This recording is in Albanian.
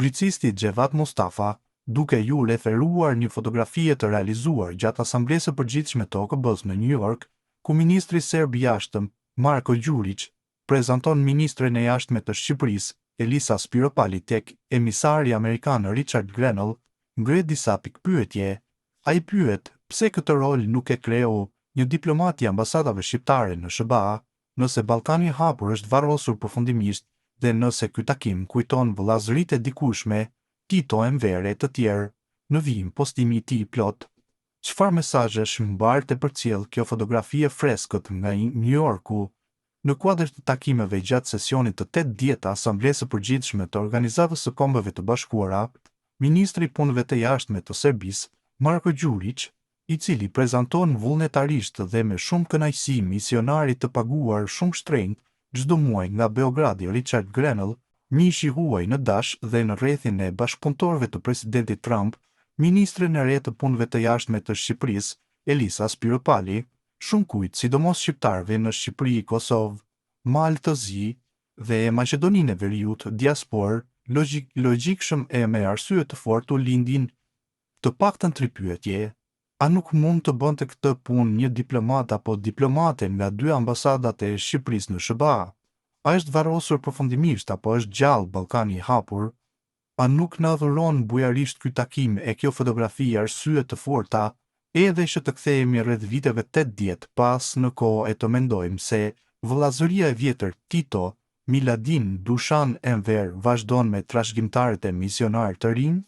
Bëricisti Xhevat Mustafa, duke ju referuar një fotografi të realizuar gjatë Asamblesë së Përgjithshme të OKB-s në New York, ku ministri serb i jashtëm, Marko Đurić, prezanton ministren e jashtme të Shqipërisë, Elisa Spiropali tek emisari amerikan Richard Grenell, ngre disa pikpyetje. Ai pyet pse këtë rol nuk e kreu një diplomat i ambasadave shqiptare në SBA, nëse Ballkani i Hapur është varrosur përfundimisht dhe nëse ky takim kujton vëllazëritë e dikushme, Tito Envere të tjerë, në vijim postimi i tij plot. Çfarë mesazhesh mbarte përcjell kjo fotografi e freskët nga New Yorku? Në kuadër të takimeve gjatë sesionit të 8 të Asamblesë së Përgjithshme të Organizatës së Kombeve të Bashkuara, ministri i punëve të jashtme të Serbisë, Marko Đurić, i cili prezanton vullnetarisht dhe me shumë kënaqësi misionarit të paguar shumë shtrenjtë çdo muaj nga Beogradi Richard Grenell, mishi huaj në Dash dhe në rrethin e bashkëpunëtorëve të presidentit Trump, ministren e re të punëve të jashtme të Shqipërisë, Elisa Spiropali, shumë kujt, sidomos shqiptarëve në Shqipëri, Kosovë, Malë të Zi dhe Maqedoninë e Veriut, diasporë, logjikshëm e me arsye të fortë u lindin të paktën 3 pyetje. A nuk mund të bënte këtë punë një diplomat apo diplomate nga 2 ambasadat e Shqipërisë në SBA? A është varrosur përfundimisht apo është gjallë Ballkani i Hapur? A nuk na dhuron bujarisht ky takim e kjo fotografi arsye të forta, edhe që të kthehemi rreth viteve 80 pas në kohë e të mendojmë se vëllazëria e vjetër Tito, Miladin, Dušan Enver vazhdon me trashëgimtarët e misionarë të rinj?